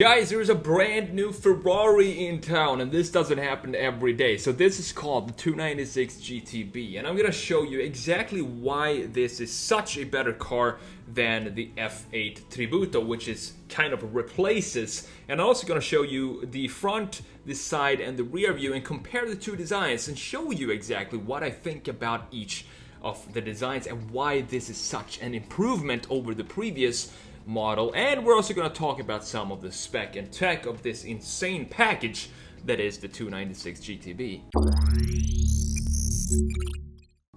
Guys, there's a brand new Ferrari in town, and this doesn't happen every day. So this is called the 296 GTB, and I'm gonna show you exactly why this is such a better car than the F8 Tributo, which is kind of replaces. And I'm also gonna show you the front, the side, and the rear view, and compare the two designs, and show you exactly what I think about each of the designs and why this is such an improvement over the previous model. And we're also going to talk about some of the spec and tech of this insane package that is the 296 GTB.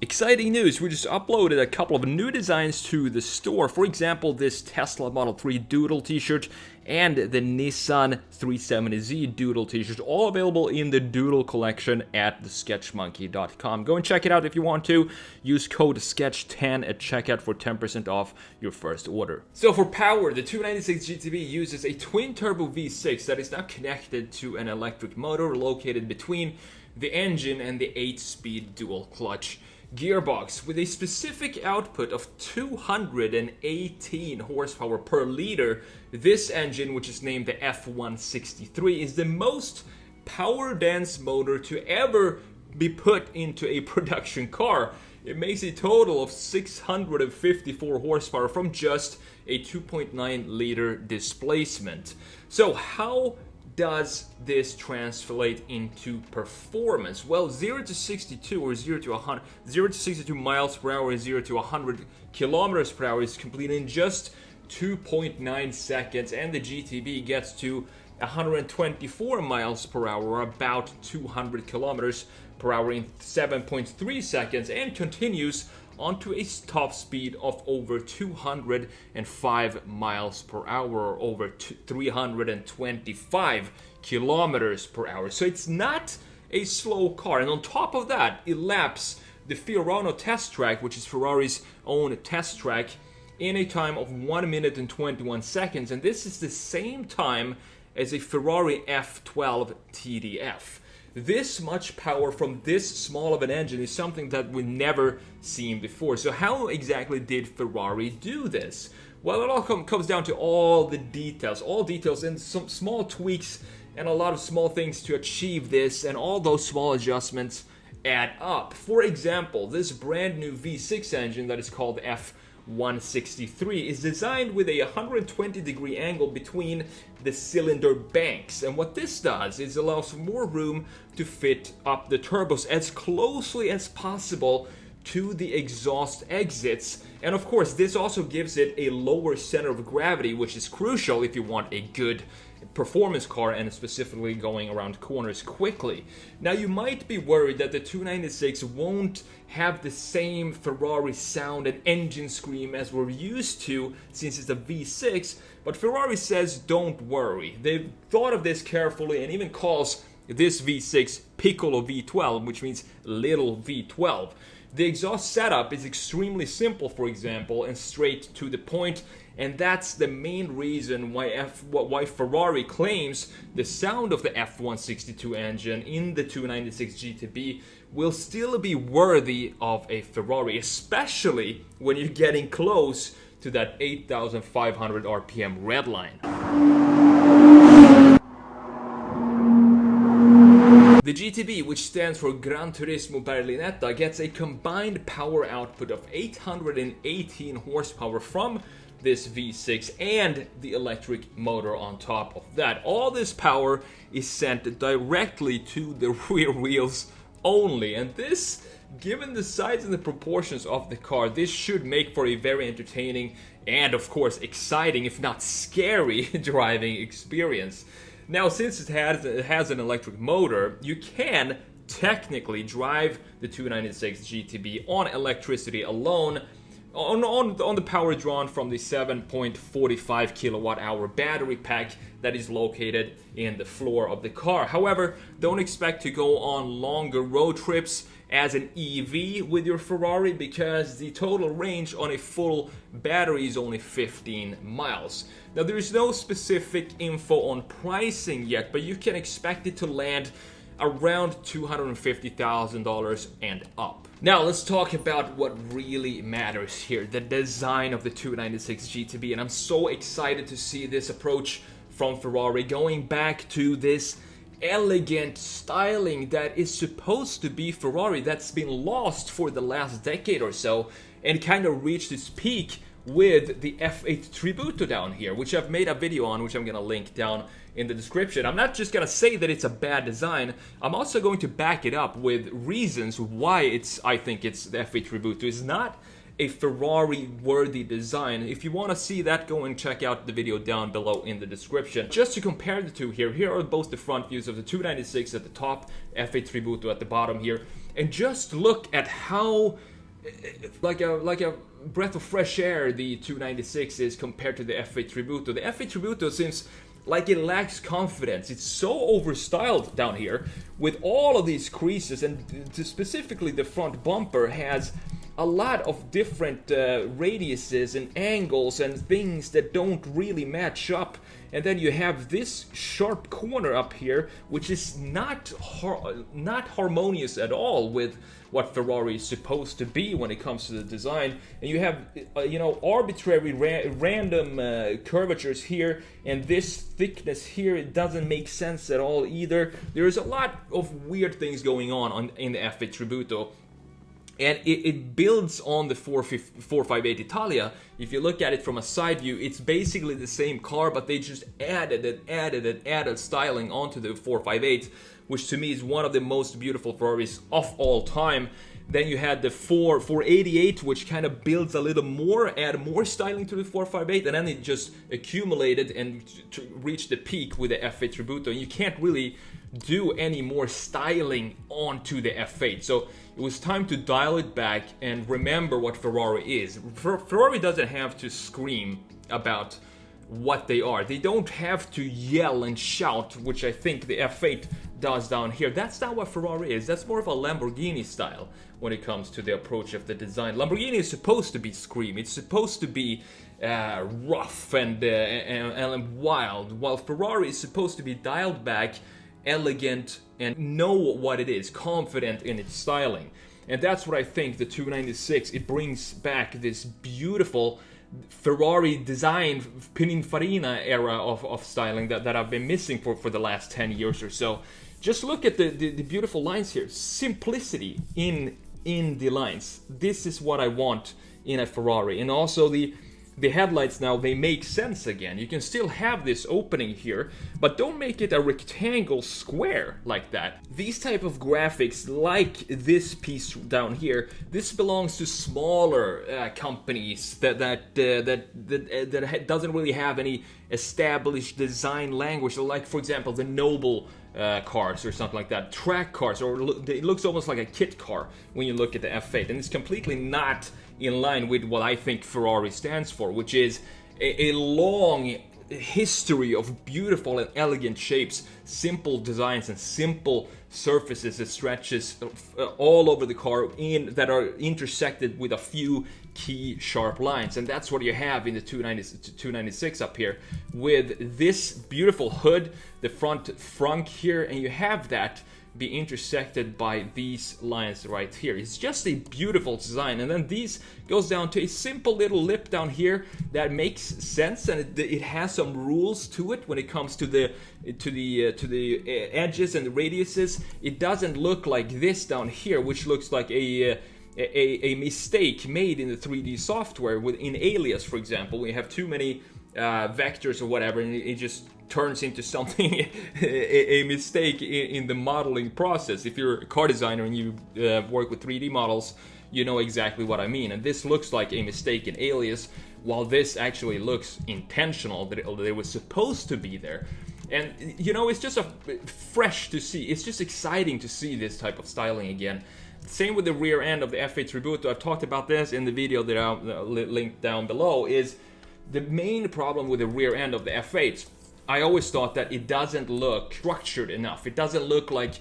Exciting news, we just uploaded a couple of new designs to the store. For example, this Tesla Model 3 Doodle t-shirt and the Nissan 370Z Doodle t-shirt, all available in the Doodle Collection at thesketchmonkey.com. Go and check it out if you want to. Use code SKETCH10 at checkout for 10% off your first order. So for power, the 296 GTB uses a twin-turbo V6 that is now connected to an electric motor located between the engine and the 8-speed dual-clutch gearbox with a specific output of 218 horsepower per liter. This engine, which is named the F163, is the most power-dense motor to ever be put into a production car. It makes a total of 654 horsepower from just a 2.9 liter displacement. So how does this translate into performance? Well, 0 to 62 or 0 to 100, 0 to 62 miles per hour and 0 to 100 kilometers per hour is completed in just 2.9 seconds, and the GTB gets to 124 miles per hour or about 200 kilometers per hour in 7.3 seconds, and continues onto a top speed of over 205 miles per hour or over 325 kilometers per hour. So it's not a slow car. And on top of that, it laps the Fiorano test track, which is Ferrari's own test track, in a time of 1 minute and 21 seconds. And this is the same time as a Ferrari F12 TDF. This much power from this small of an engine is something that we've never seen before. So how exactly did Ferrari do this? Well, it all comes down to all details and some small tweaks and a lot of small things to achieve this, and all those small adjustments add up. For example, this brand new V6 engine that is called F163 is designed with a 120-degree angle between the cylinder banks, and what this does is allows more room to fit up the turbos as closely as possible to the exhaust exits. And of course, this also gives it a lower center of gravity, which is crucial if you want a good performance car and specifically going around corners quickly. Now, you might be worried that the 296 won't have the same Ferrari sound and engine scream as we're used to since it's a V6, but Ferrari says don't worry. They've thought of this carefully and even calls this V6 Piccolo V12, which means little V12. The exhaust setup is extremely simple, for example, and straight to the point, and that's the main reason why Ferrari claims the sound of the F162 engine in the 296 GTB will still be worthy of a Ferrari, especially when you're getting close to that 8,500 RPM red line. The GTB, which stands for Gran Turismo Berlinetta, gets a combined power output of 818 horsepower from this V6 and the electric motor on top of that. All this power is sent directly to the rear wheels only, and this, given the size and the proportions of the car, this should make for a very entertaining and, of course, exciting, if not scary, driving experience. Now, since it has an electric motor, you can technically drive the 296 GTB on electricity alone, on the power drawn from the 7.45 kilowatt hour battery pack that is located in the floor of the car. However, don't expect to go on longer road trips as an EV with your Ferrari, because the total range on a full battery is only 15 miles. Now, there is no specific info on pricing yet, but you can expect it to land around $250,000 and up. Now let's talk about what really matters here, the design of the 296 GTB, and I'm so excited to see this approach from Ferrari, going back to this elegant styling that is supposed to be Ferrari, that's been lost for the last decade or so, and kind of reached its peak with the F8 Tributo down here, which I've made a video on, which I'm gonna link down in the description. I'm not just gonna say that it's a bad design, I'm also going to back it up with reasons why I think it's the F8 Tributo is not a Ferrari-worthy design. If you want to see that, go and check out the video down below in the description. Just to compare the two here are both the front views of the 296 at the top, F8 Tributo at the bottom here, and just look at how like a breath of fresh air the 296 is compared to the F8 Tributo. The F8 Tributo seems like it lacks confidence. It's so overstyled down here with all of these creases, and specifically the front bumper has a lot of different radiuses and angles and things that don't really match up. And then you have this sharp corner up here, which is not harmonious at all with what Ferrari is supposed to be when it comes to the design. And you have, arbitrary random curvatures here, and this thickness here, it doesn't make sense at all either. There's a lot of weird things going on in the F8 Tributo. And it builds on the 458 Italia. If you look at it from a side view, it's basically the same car, but they just added styling onto the 458, which to me is one of the most beautiful Ferraris of all time. Then you had the 488, which kind of builds a little more, add more styling to the 458, and then it just accumulated and to reach the peak with the F8 Tributo. And you can't really do any more styling onto the F8. So it was time to dial it back and remember what Ferrari is. Ferrari doesn't have to scream about what they are. They don't have to yell and shout, which I think the F8 does down here. That's not what Ferrari is. That's more of a Lamborghini style when it comes to the approach of the design. Lamborghini is supposed to be scream. It's supposed to be rough and wild, while Ferrari is supposed to be dialed back, elegant, and know what it is, confident in its styling. And that's what I think the 296, it brings back this beautiful Ferrari design Pininfarina era of styling that I've been missing for the last 10 years or so. Just look at the beautiful lines here. Simplicity in the lines. This is what I want in a Ferrari. And also the headlights now, they make sense again. You can still have this opening here, but don't make it a rectangle square like that. These type of graphics, like this piece down here, this belongs to smaller companies that doesn't really have any established design language. So like, for example, the Noble cars or something like that, track cars, or it looks almost like a kit car when you look at the F8, and it's completely not in line with what I think Ferrari stands for, which is a long history of beautiful and elegant shapes, simple designs, and simple surfaces that stretches all over the car that are intersected with a few key sharp lines. And that's what you have in the 296 up here with this beautiful hood, the front frunk here, and you have that be intersected by these lines right here. It's just a beautiful design. And then these goes down to a simple little lip down here that makes sense, and it has some rules to it when it comes to the edges and the radiuses. It doesn't look like this down here, which looks like a mistake made in the 3D software in Alias, for example. We have too many vectors or whatever, and it just turns into something a mistake in the modeling process. If you're a car designer and you work with 3D models, you know exactly what I mean. And this looks like a mistake in Alias, while this actually looks intentional, that it was supposed to be there. And it's just fresh to see. It's just exciting to see this type of styling again. Same with the rear end of the F8 Tributo. I've talked about this in the video that I'll link down below. Is the main problem with the rear end of the F8. I always thought that it doesn't look structured enough. It doesn't look like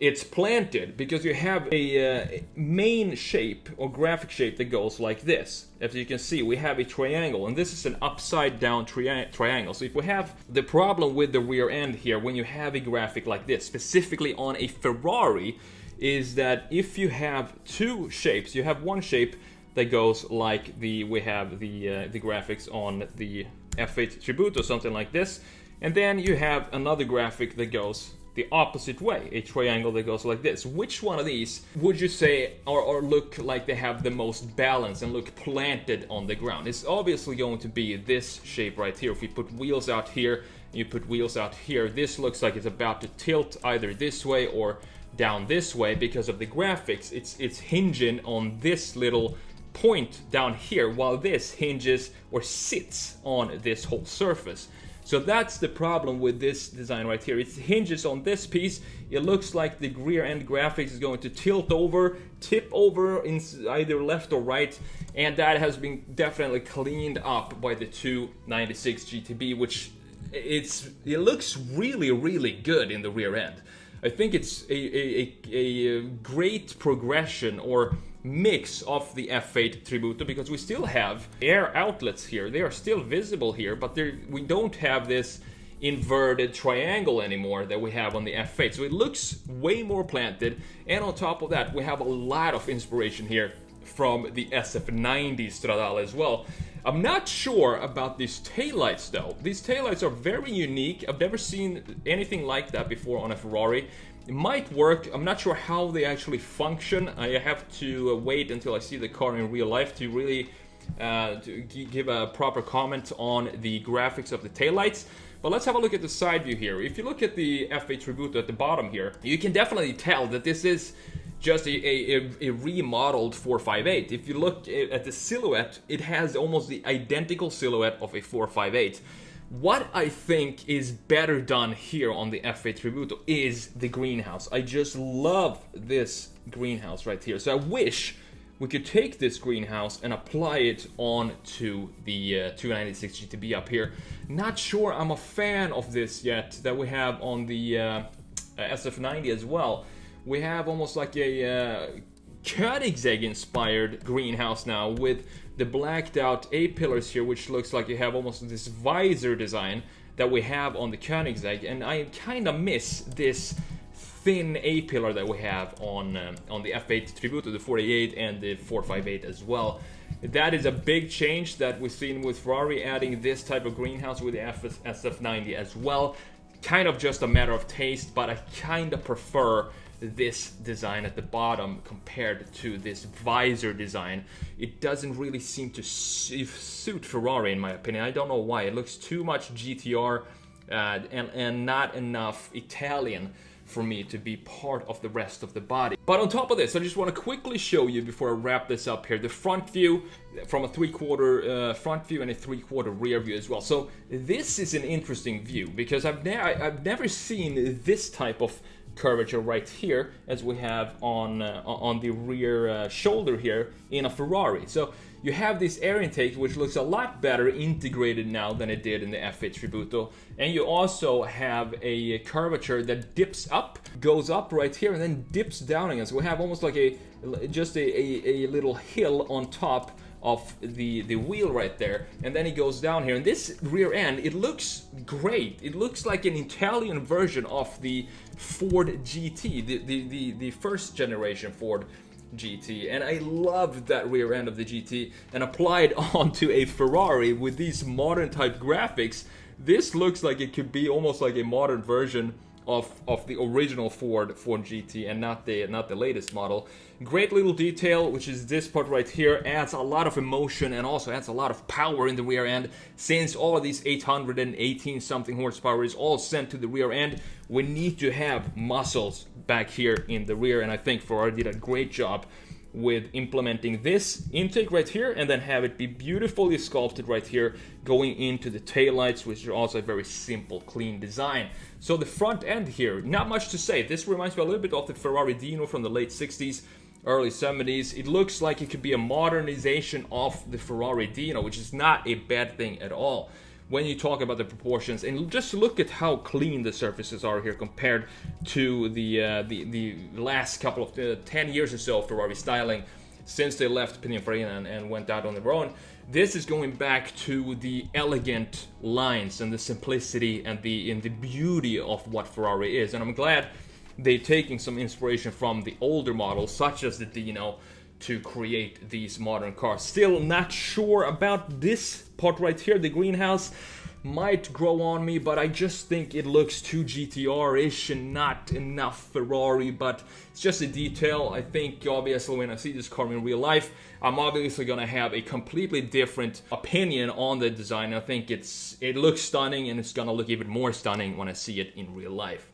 it's planted, because you have a main shape or graphic shape that goes like this. As you can see, we have a triangle, and this is an upside down triangle. So if we have the problem with the rear end here, when you have a graphic like this, specifically on a Ferrari, is that if you have two shapes, you have one shape that goes like we have the graphics on the F8 Tributo, something like this, And then you have another graphic that goes the opposite way, a triangle that goes like this. Which one of these would you say or look like they have the most balance and look planted on the ground? It's obviously going to be this shape right here. If you put wheels out here, you put wheels out here, this looks like it's about to tilt either this way or down this way because of the graphics. It's hinging on this little point down here, while this hinges or sits on this whole surface. So that's the problem with this design right here. It hinges on this piece. It looks like the rear end graphics is going to tilt over, tip over in either left or right, and that has been definitely cleaned up by the 296 GTB, which it looks really, really good in the rear end. I think it's a great progression or mix of the F8 Tributo, because we still have air outlets here. They are still visible here, but we don't have this inverted triangle anymore that we have on the F8. So it looks way more planted, and on top of that, we have a lot of inspiration here from the SF90 Stradale as well. I'm not sure about these taillights though. These taillights are very unique. I've never seen anything like that before on a Ferrari. It might work. I'm not sure how they actually function. I have to wait until I see the car in real life to really give a proper comment on the graphics of the taillights. But let's have a look at the side view here. If you look at the F8 Tributo at the bottom here, you can definitely tell that this is just a remodeled 458. If you look at the silhouette, it has almost the identical silhouette of a 458. What I think is better done here on the F8 Tributo is the greenhouse. I just love this greenhouse right here. So I wish we could take this greenhouse and apply it onto the 296 GTB up here. Not sure I'm a fan of this yet that we have on the SF90 as well. We have almost like a Koenigsegg inspired greenhouse now with the blacked out A-pillars here, which looks like you have almost this visor design that we have on the Koenigsegg, and I kind of miss this thin A-pillar that we have on the F8 Tributo, the 48 and the 458 as well. That is a big change that we've seen with Ferrari adding this type of greenhouse with the SF90 as well. Kind of just a matter of taste, but I kind of prefer this design at the bottom compared to this visor design. It doesn't really seem to suit Ferrari in my opinion. I don't know why. It looks too much GTR and not enough Italian for me to be part of the rest of the body. But on top of this, I just want to quickly show you before I wrap this up here, the front view from a 3/4 front view and a 3/4 rear view as well. So this is an interesting view because I've never seen this type of curvature right here as we have on the rear shoulder here in a Ferrari. So you have this air intake which looks a lot better integrated now than it did in the F8 Tributo, and you also have a curvature that dips up, goes up right here and then dips down again. So we have almost like a little hill on top of the wheel right there, and then it goes down here. And this rear end, it looks great. It looks like an Italian version of the Ford GT, the first generation Ford GT, and I love that rear end of the GT, and applied onto a Ferrari with these modern type graphics. This looks like it could be almost like a modern version of the original Ford GT and not the latest model. Great little detail, which is this part right here, adds a lot of emotion and also adds a lot of power in the rear end. Since all of these 818 something horsepower is all sent to the rear end, we need to have muscles back here in the rear, and I think Ferrari did a great job with implementing this intake right here and then have it be beautifully sculpted right here going into the taillights, which are also a very simple, clean design. So the front end here, not much to say. This reminds me a little bit of the Ferrari Dino from the late 60s, early 70s. It looks like it could be a modernization of the Ferrari Dino, which is not a bad thing at all when you talk about the proportions. And just look at how clean the surfaces are here compared to the last couple of 10 years or so of Ferrari styling since they left Pininfarina and went out on their own. This is going back to the elegant lines and the simplicity and the beauty of what Ferrari is, and I'm glad they're taking some inspiration from the older models such as the Dino to create these modern cars. Still not sure about this part right here, the greenhouse. might grow on me, but I just think it looks too GTR-ish and not enough Ferrari, but it's just a detail. I think obviously when I see this car in real life, I'm obviously gonna have a completely different opinion on the design. I think it looks stunning, and it's gonna look even more stunning when I see it in real life.